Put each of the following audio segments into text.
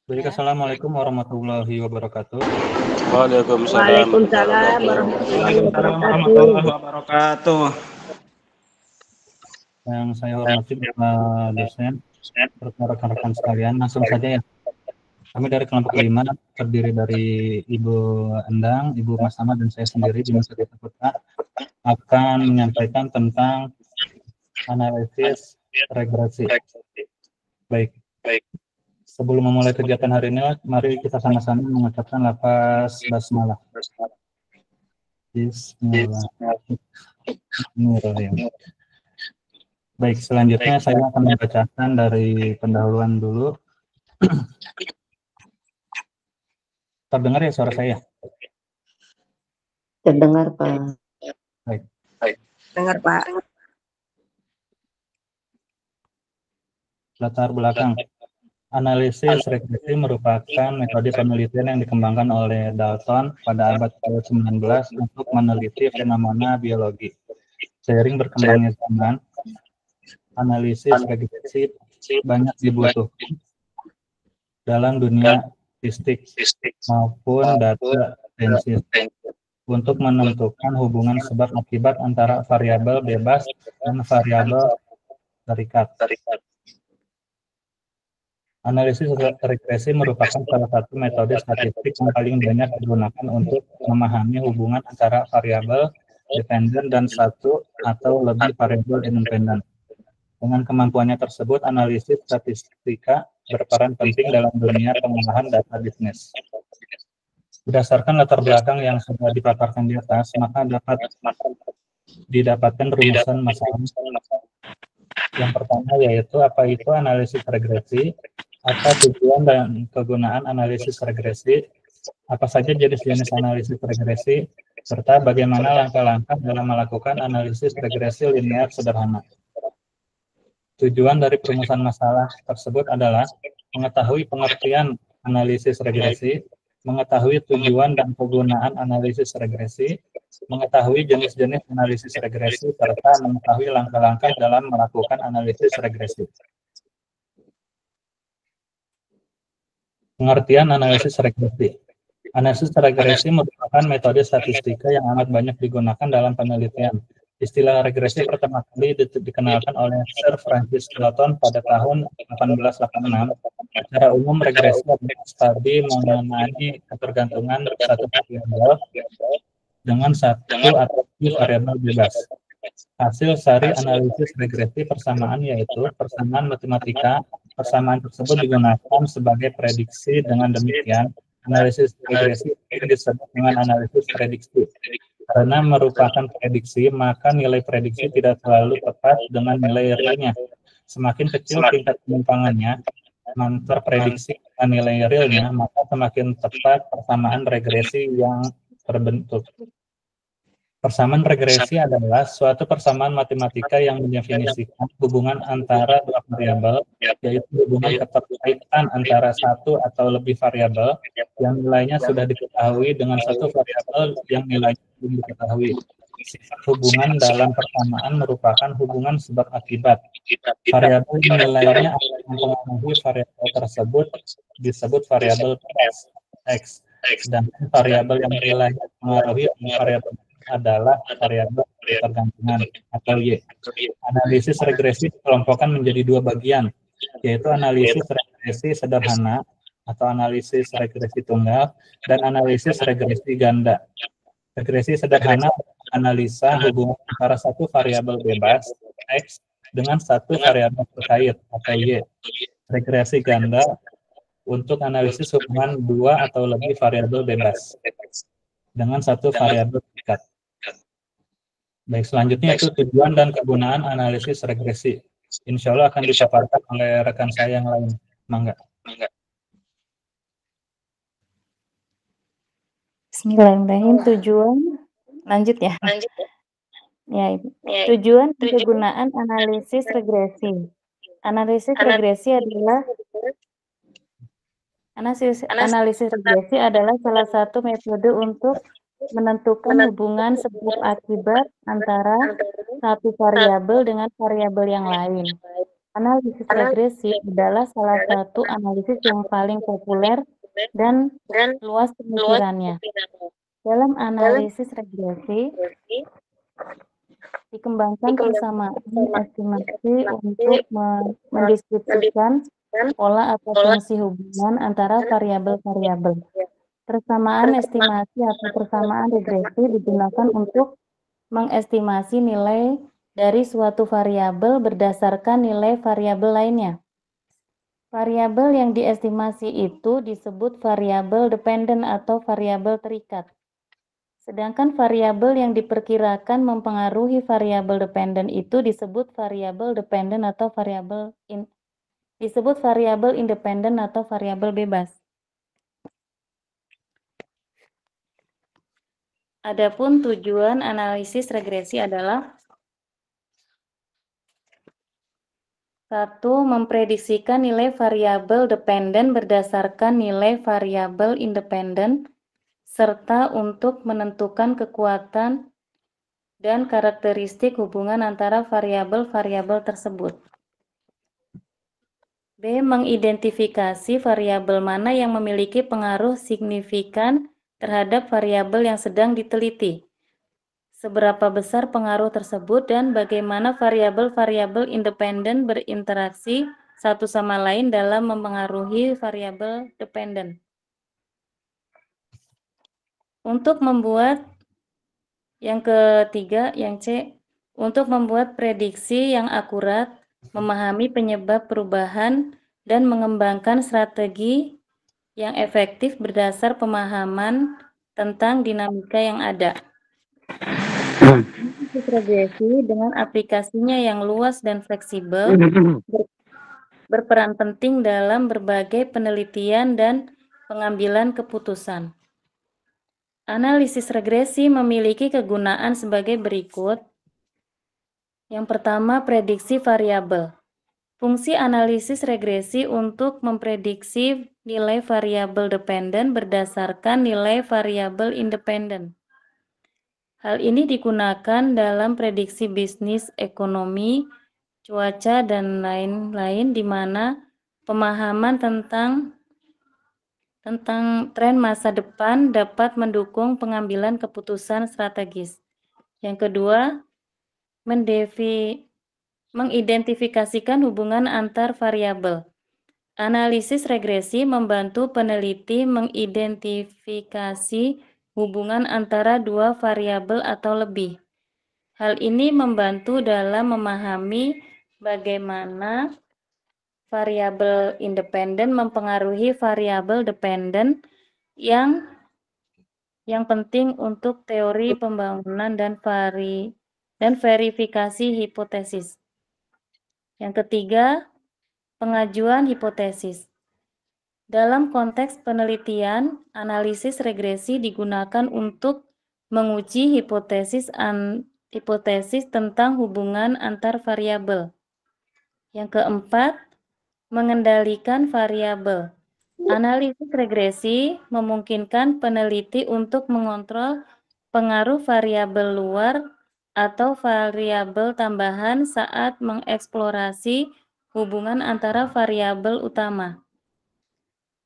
Baik, assalamualaikum warahmatullahi wabarakatuh. Waalaikumsalam Waalaikumsalam warahmatullahi warahmatullahi wabarakatuh. wabarakatuh. Yang saya hormati Bapak dosen, serta rekan-rekan sekalian, langsung saja ya. Kami dari kelompok 5 terdiri dari Ibu Endang, Ibu Mas Ahmad, dan saya sendiri di Nusa Tenggara Kota akan menyampaikan tentang analisis regresi. Baik. Sebelum memulai kegiatan hari ini, mari kita sama-sama mengucapkan lafaz basmalah. Bismillahirrahmanirrahim. Baik, selanjutnya saya akan membacakan dari pendahuluan dulu. Terdengar ya suara saya? Terdengar, Pak. Baik. Dengar, Pak. Latar belakang. Analisis regresi merupakan metode penelitian yang dikembangkan oleh Dalton pada abad ke-19 untuk meneliti fenomena biologi. Seiring berkembangnya zaman, analisis regresi banyak dibutuhkan dalam dunia statistik maupun data saintis untuk menentukan hubungan sebab akibat antara variabel bebas dan variabel terikat. Analisis regresi merupakan salah satu metode statistik yang paling banyak digunakan untuk memahami hubungan antara variabel dependen dan satu atau lebih variabel independen. Dengan kemampuannya tersebut, analisis statistika berperan penting dalam dunia pengolahan data bisnis. Berdasarkan latar belakang yang sudah dipaparkan di atas, maka dapat didapatkan rumusan masalah. Yang pertama yaitu apa itu analisis regresi, apa tujuan dan kegunaan analisis regresi, apa saja jenis-jenis analisis regresi, serta bagaimana langkah-langkah dalam melakukan analisis regresi linear sederhana. Tujuan dari perumusan masalah tersebut adalah mengetahui pengertian analisis regresi, mengetahui tujuan dan kegunaan analisis regresi, mengetahui jenis-jenis analisis regresi, serta mengetahui langkah-langkah dalam melakukan analisis regresi. Pengertian analisis regresi. Analisis regresi merupakan metode statistika yang amat banyak digunakan dalam penelitian. Istilah regresi pertama kali dikenalkan oleh Sir Francis Galton pada tahun 1886. Secara umum, regresi adalah studi mengenai ketergantungan satu variabel dengan satu atau lebih variabel bebas. Hasil sari analisis regresi persamaan yaitu persamaan matematika. Persamaan tersebut digunakan sebagai prediksi. Dengan demikian, analisis regresi disebut dengan analisis prediksi. Karena merupakan prediksi, maka nilai prediksi tidak selalu tepat dengan nilai realnya. Semakin kecil tingkat penyimpangannya antar prediksi dan nilai realnya, maka semakin tepat persamaan regresi yang terbentuk. Persamaan regresi adalah suatu persamaan matematika yang mendefinisikan hubungan antara dua variabel, yaitu hubungan keterkaitan antara satu atau lebih variabel yang nilainya sudah diketahui dengan satu variabel yang nilainya belum diketahui. Sifat hubungan dalam persamaan merupakan hubungan sebab akibat. Variabel yang nilainya akan mempengaruhi variabel tersebut disebut variabel X, sedangkan variabel yang nilainya mempengaruhi variabel adalah variabel ketergantungan atau Y. Analisis regresi dikelompokkan menjadi dua bagian, yaitu analisis regresi sederhana atau analisis regresi tunggal dan analisis regresi ganda. Regresi sederhana analisa hubungan antara satu variabel bebas X dengan satu variabel terkait atau Y. Regresi ganda untuk analisis hubungan dua atau lebih variabel bebas dengan satu variabel terikat. Baik, selanjutnya itu tujuan dan kegunaan analisis regresi. Insya Allah akan dipaparkan oleh rekan saya yang lain. Mangga. Bismillahirrahmanirrahim. Tujuan, lanjut ya. Ya, tujuan dan kegunaan analisis regresi. Analisis regresi adalah salah satu metode untuk menentukan hubungan sebab akibat antara satu variabel dengan variabel yang lain. Analisis regresi adalah salah satu analisis yang paling populer dan luas pemikirannya. Dalam analisis regresi, dikembangkan persamaan estimasi untuk mendeskripsikan pola atau fungsi hubungan antara variabel-variabel. Persamaan estimasi atau persamaan regresi digunakan untuk mengestimasi nilai dari suatu variabel berdasarkan nilai variabel lainnya. Variabel yang diestimasi itu disebut variabel dependen atau variabel terikat. Sedangkan variabel yang diperkirakan mempengaruhi variabel dependen itu disebut variabel dependen atau variabel independen atau variabel bebas. Adapun tujuan analisis regresi adalah 1. Memprediksikan nilai variabel dependen berdasarkan nilai variabel independen, serta untuk menentukan kekuatan dan karakteristik hubungan antara variabel-variabel tersebut. B. Mengidentifikasi variabel mana yang memiliki pengaruh signifikan terhadap variabel yang sedang diteliti. Seberapa besar pengaruh tersebut dan bagaimana variabel-variabel independen berinteraksi satu sama lain dalam mempengaruhi variabel dependen. Untuk membuat yang ketiga, yang C, untuk membuat prediksi yang akurat, memahami penyebab perubahan, dan mengembangkan strategi yang efektif berdasar pemahaman tentang dinamika yang ada. Analisis regresi dengan aplikasinya yang luas dan fleksibel berperan penting dalam berbagai penelitian dan pengambilan keputusan. Analisis regresi memiliki kegunaan sebagai berikut. Yang pertama, prediksi variabel. Fungsi analisis regresi untuk memprediksi nilai variabel dependen berdasarkan nilai variabel independen. Hal ini digunakan dalam prediksi bisnis, ekonomi, cuaca, dan lain-lain, di mana pemahaman tentang tren masa depan dapat mendukung pengambilan keputusan strategis. Yang kedua, mengidentifikasikan hubungan antar variabel. Analisis regresi membantu peneliti mengidentifikasi hubungan antara dua variabel atau lebih. Hal ini membantu dalam memahami bagaimana variabel independen mempengaruhi variabel dependen yang penting untuk teori pembangunan dan verifikasi hipotesis. Yang ketiga, pengajuan hipotesis. Dalam konteks penelitian, analisis regresi digunakan untuk menguji hipotesis tentang hubungan antar variabel. Yang keempat, mengendalikan variabel. Analisis regresi memungkinkan peneliti untuk mengontrol pengaruh variabel luar atau variabel tambahan saat mengeksplorasi hubungan antara variabel utama.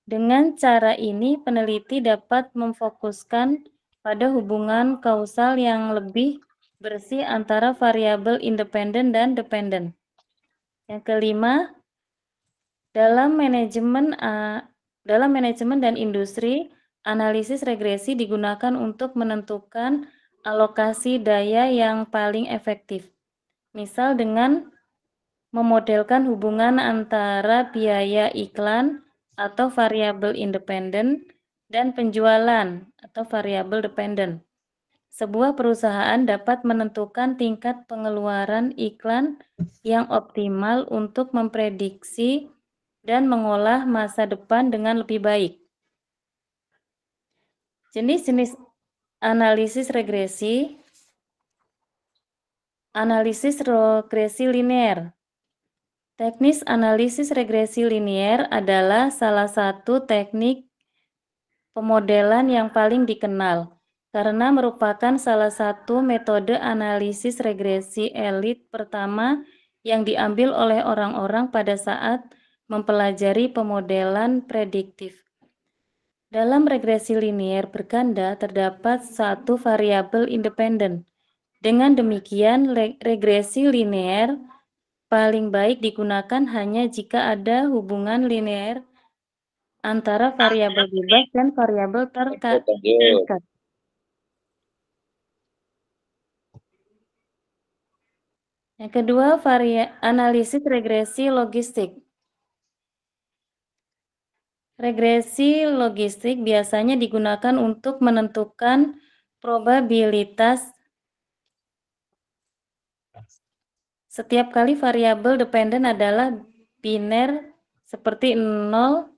Dengan cara ini, peneliti dapat memfokuskan pada hubungan kausal yang lebih bersih antara variabel independen dan dependen. Yang kelima, dalam manajemen dan industri, analisis regresi digunakan untuk menentukan alokasi daya yang paling efektif. Misal dengan memodelkan hubungan antara biaya iklan atau variabel independen dan penjualan atau variabel dependen. Sebuah perusahaan dapat menentukan tingkat pengeluaran iklan yang optimal untuk memprediksi dan mengolah masa depan dengan lebih baik. Jenis-jenis analisis regresi. Analisis regresi linear. Teknis analisis regresi linear adalah salah satu teknik pemodelan yang paling dikenal karena merupakan salah satu metode analisis regresi elit pertama yang diambil oleh orang-orang pada saat mempelajari pemodelan prediktif. Dalam regresi linear berganda terdapat satu variabel independen. Dengan demikian, regresi linear paling baik digunakan hanya jika ada hubungan linear antara variabel bebas dan variabel terikat. Yang kedua, analisis regresi logistik. Regresi logistik biasanya digunakan untuk menentukan probabilitas setiap kali variabel dependen adalah biner seperti 0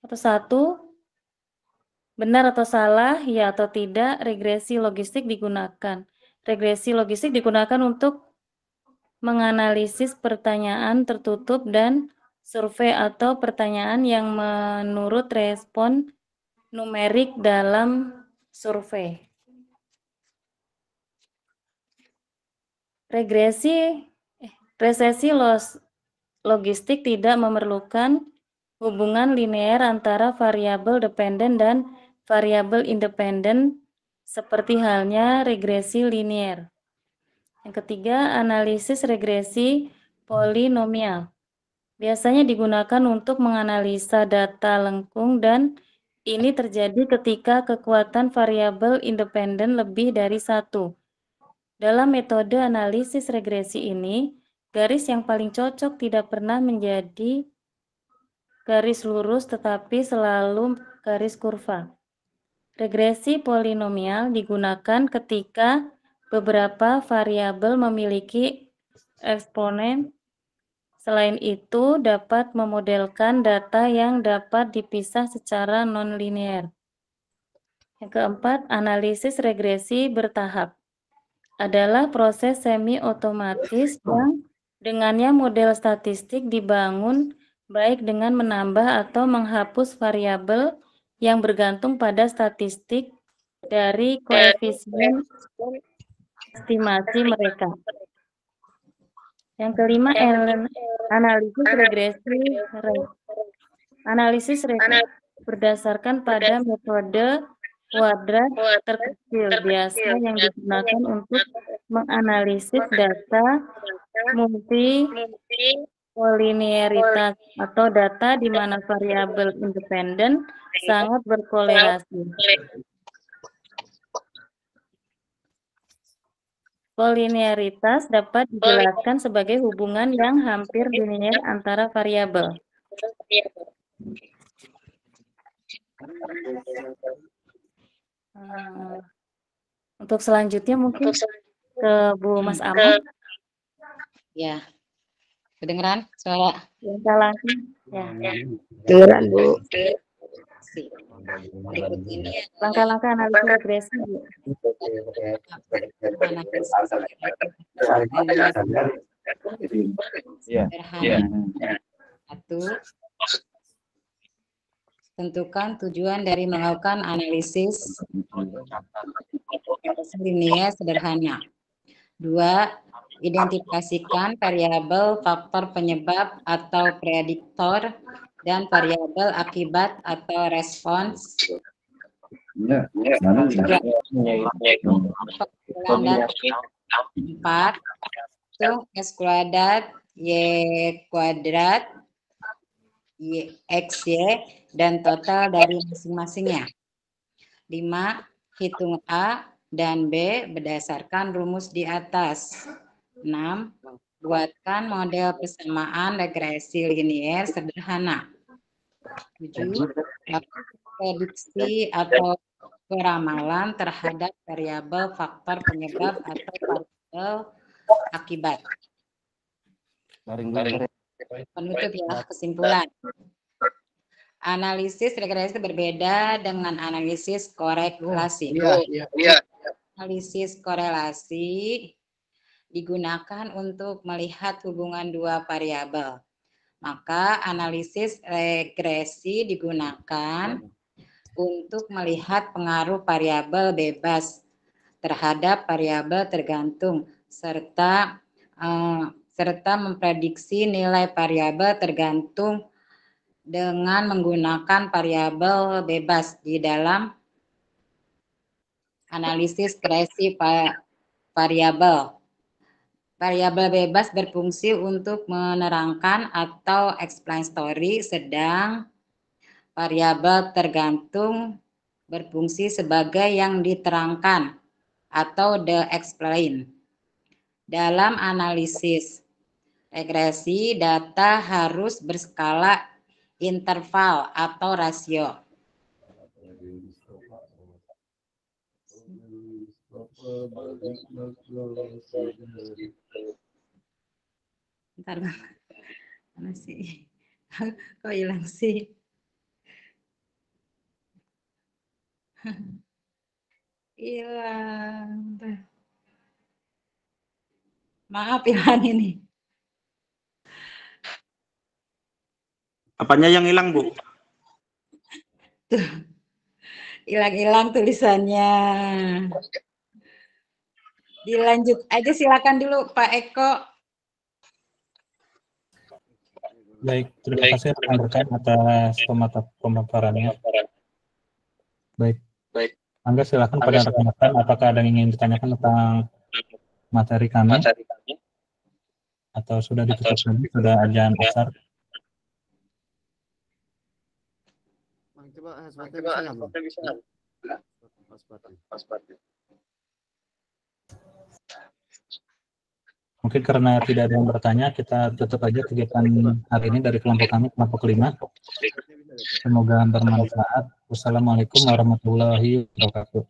atau 1, benar atau salah, ya atau tidak. Regresi logistik digunakan. Regresi logistik digunakan untuk menganalisis pertanyaan tertutup dan survei atau pertanyaan yang menurut respon numerik dalam survei. Regresi logistik tidak memerlukan hubungan linear antara variabel dependen dan variabel independen seperti halnya regresi linear. Yang ketiga, analisis regresi polinomial. Biasanya digunakan untuk menganalisa data lengkung dan ini terjadi ketika kekuatan variabel independen lebih dari 1. Dalam metode analisis regresi ini, garis yang paling cocok tidak pernah menjadi garis lurus tetapi selalu garis kurva. Regresi polinomial digunakan ketika beberapa variabel memiliki eksponen. Selain itu, dapat memodelkan data yang dapat dipisah secara non-linear. Yang keempat, analisis regresi bertahap adalah proses semi-otomatis yang dengannya model statistik dibangun baik dengan menambah atau menghapus variabel yang bergantung pada statistik dari koefisien estimasi mereka. Yang kelima, analisis regresi berdasarkan pada metode kuadrat terkecil biasa yang digunakan untuk menganalisis data multilinearitas atau data di mana variabel independen sangat berkorelasi. Kolinearitas dapat dijelaskan sebagai hubungan yang hampir linear antara variabel. Untuk selanjutnya mungkin ke Bu Mas Amang. Ya, kedengeran suara? Ya. Kedengeran, Bu. Berikut ini Langkah-langkah analisis regresi. Sederhana. 1. Tentukan tujuan dari melakukan analisis linear sederhana. 2. Identifikasikan variabel faktor penyebab atau prediktor dan variabel akibat atau respons. 4. Hitung S kuadrat, Y kuadrat, XY, dan total dari masing-masingnya. 5. Hitung A dan B berdasarkan rumus di atas. 6. Buatkan model persamaan regresi linear sederhana. 7. Prediksi atau peramalan terhadap variabel faktor penyebab atau variabel akibat. Penutup ya, kesimpulan. Analisis regresi berbeda dengan analisis korelasi. Analisis korelasi digunakan untuk melihat hubungan dua variabel. Maka analisis regresi digunakan untuk melihat pengaruh variabel bebas terhadap variabel tergantung serta serta memprediksi nilai variabel tergantung dengan menggunakan variabel bebas di dalam analisis regresi variabel. Variabel bebas berfungsi untuk menerangkan atau explain story, sedang variabel tergantung berfungsi sebagai yang diterangkan atau the explain. Dalam analisis regresi, data harus berskala interval atau rasio. Bentar, mana sih? Kok hilang sih? Hilang. Maaf hilang ini. Apanya yang hilang, Bu? Tuh. Hilang-hilang tulisannya. Dilanjut aja, silakan dulu Pak Eko. Baik, terima kasih rekan-rekan atas pemaparannya. Baik. Angga silakan pada rekan-rekan, apakah ada yang ingin ditanyakan tentang materi kami? Atau sudah ditutup tadi, sudah ajan asar? Mungkin karena tidak ada yang bertanya, kita tutup aja kegiatan hari ini dari kelompok kami, kelompok 5. Semoga bermanfaat. Wassalamualaikum warahmatullahi wabarakatuh.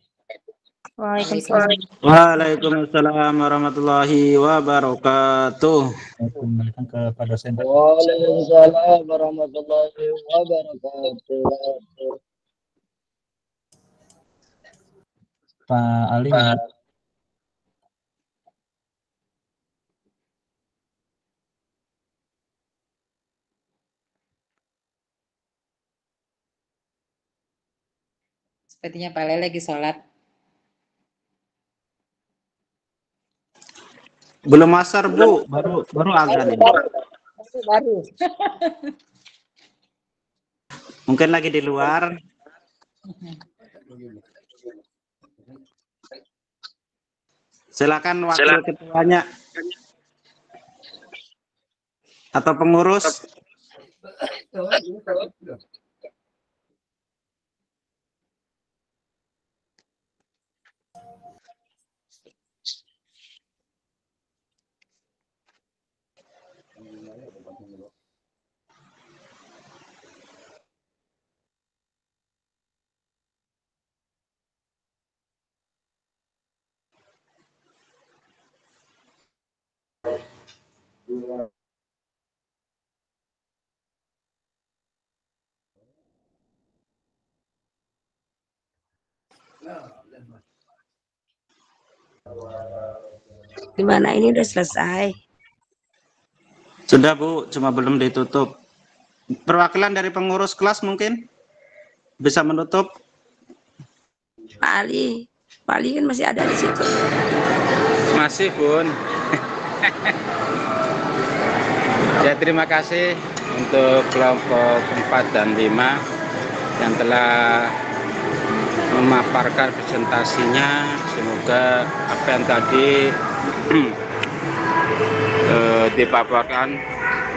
Waalaikumsalam. Waalaikumsalam warahmatullahi wabarakatuh. Kembalikan kepada saya. Waalaikumsalam warahmatullahi wabarakatuh. Pak Ali. Sepertinya Pak Lele lagi sholat. Belum asar, Bu. Baru azan ini. Baru. Mungkin lagi di luar. Silakan wakil ketuanya atau pengurus. Gimana, ini udah selesai? Sudah, Bu, cuma belum ditutup. Perwakilan dari pengurus kelas mungkin bisa menutup. Pak Ali kan masih ada di situ. Masih, Bun. Ya, terima kasih untuk kelompok 4 dan 5 yang telah memaparkan presentasinya. Semoga apa yang tadi dipaparkan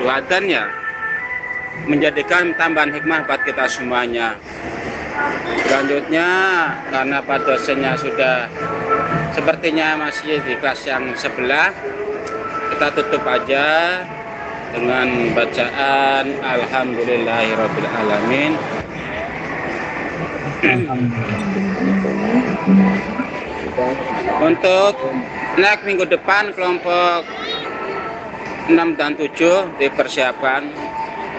luadan ya, menjadikan tambahan hikmah buat kita semuanya. Selanjutnya, karena Pak dosennya sudah sepertinya masih di kelas yang sebelah, kita tutup aja dengan bacaan Alhamdulillahirabbil alamin. Untuk next minggu depan kelompok 6 dan 7 dipersiapkan.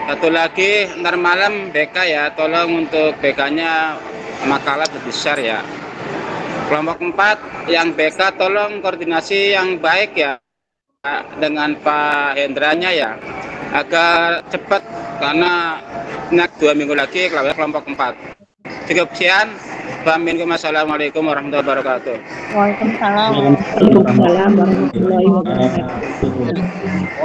Satu lagi ntar malam BK ya, tolong untuk BK-nya makalah besar ya. Kelompok 4 yang BK tolong koordinasi yang baik ya dengan Pak Hendranya ya, agar cepat karena next 2 minggu lagi kelompok 4. Cukup sekian. Assalamualaikum warahmatullahi wabarakatuh. Waalaikumsalam. Waalaikumsalam warahmatullahi wabarakatuh.